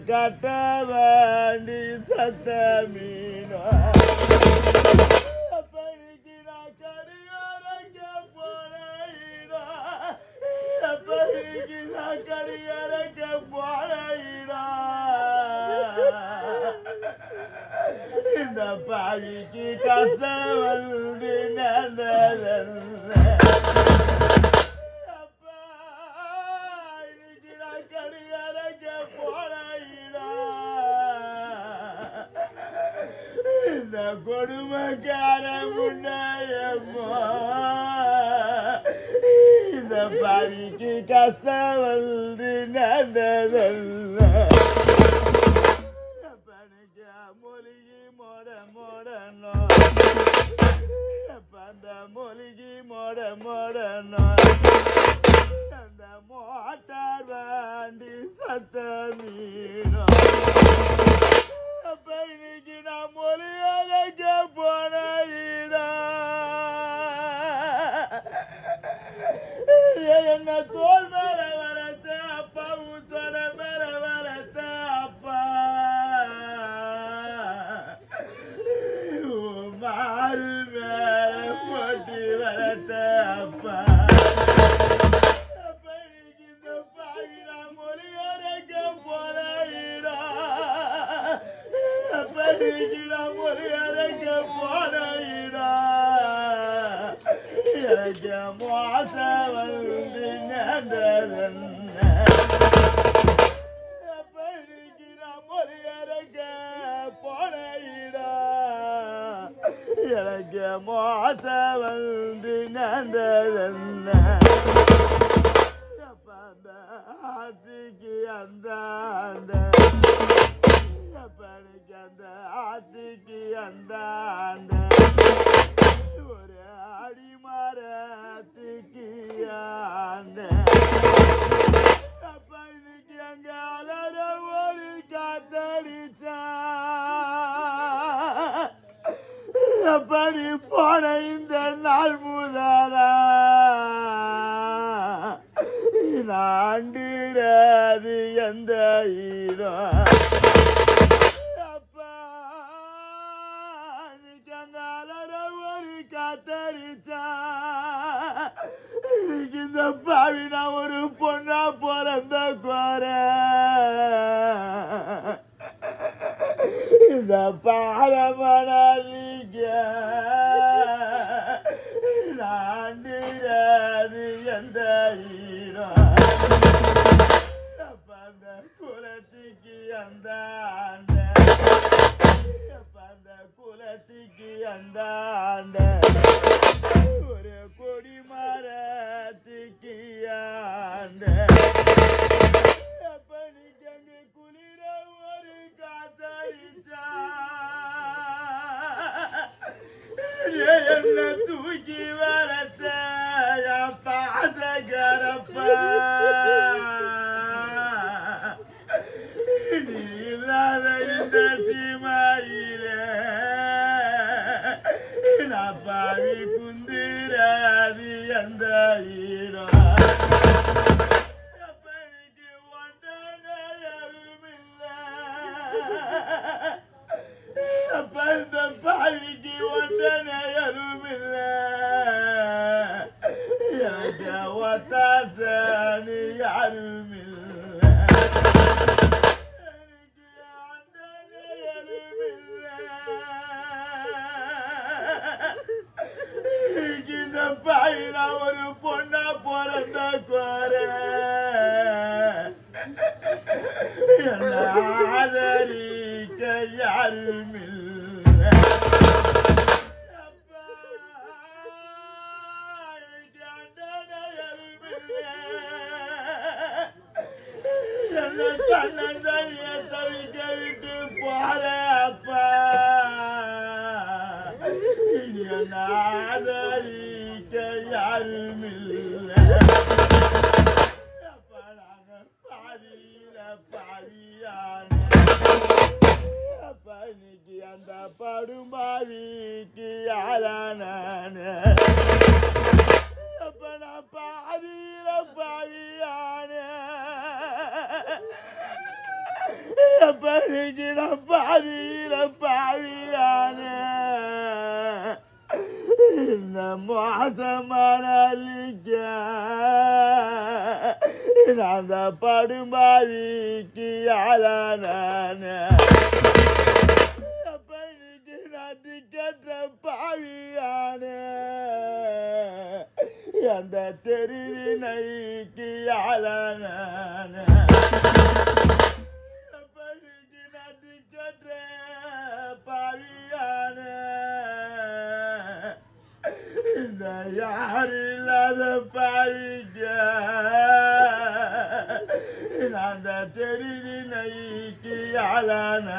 கட்ட வேண்டி சத்த மீனோ அப்படிக்கு நான் கடியாரங்க போனீடா அப்படிக்கு நான் கடியாரங்க போனீடா இந்த பாவிக்கு கஷ்டம் வந்து நடந்ததல்ல கொடுமைக்கார முன்னாயம்மா இந்த பாவிக்கு கஷ்டம் வந்து நடந்ததல்ல பணிக்க மொழிகி மோடனோ அந்த மொழிகி மோடனோ அந்த மோட்டார் வண்டி சத்த மீனோ இன்னைக்கு நான் மொழியாதைக்க போனீடா என்ன தோல் மேல வரத்த அப்பா உத்தர மேல வரத்த அப்பா மாறு மேல போட்டி வரத்த அப்பா எனக்கு மோச வந்து நடந்ததென்ன அப்படிக்கு நான் மொழியறக்க போனீடா எனக்கு மோச வந்து நடந்ததென்ன அந்த ஆத்துக்கு அந்த அப்பனுக்கு அந்த ஆத்துக்கு அந்த ஒரு அடிமரத்துக்கு அப்பனுக்கு அங்க அலற ஒரு காத்தடிச்சா அப்படி போன இந்த நாள் முதலா நாண்டுறது எந்த இடம் காத்தடிச்சா இன்னைக்கு இந்த பாவி நான் ஒரு பொண்ணா பிறந்த கோர இந்த பாரமணிக்க நாண்டுறது எந்த இடம் அந்த குலத்துக்கு அந்த குலத்துக்கு அந்த ஒரு கொடி மரத்துக்கு அப்பனிக்கு அங்கே குளிர ஒரு காத்தடிச்சா என்ன தூக்கி வரத்த பாதகரப்பா நீ இல்லாத இந்த சீமாயில பாவி குந்திராதி அந்த இடம் அப்பனிக்கு ஒன்றனையருமில்ல அப்ப இந்த பாவிக்கு ஒன்றனையருமில்ல எனக்கு ஒத்தாசனி யாருமில்ல பாயினா ஒரு பொண்ணா பிறந்த கோர ஆதரிக்க யாரும் இல்லை கண்ணந்தனிய தவிக்க விட்டு போற அப்பா ஆதரிக்க யாரும் இல்லை பாதியில பாதியான இன்னைக்கு அந்த படுமாவிக்கு யாரான அப்ப நான் பாதியில பாதியான இன்னைக்கு நான் பாவியான இந்த மோசமான நான் தான் படும்பாவிக்கு ஆளான அப்ப இன்னைக்கு நான் திக்கற்ற பாவியான அந்த தெரிவினைக்கு ஆளான அப்ப இன்னைக்கு நான் திக்கற்ற பாவியான இந்த யார் இல்லாத பாவிக்க அந்த தெரிவினைக்கு ஆளான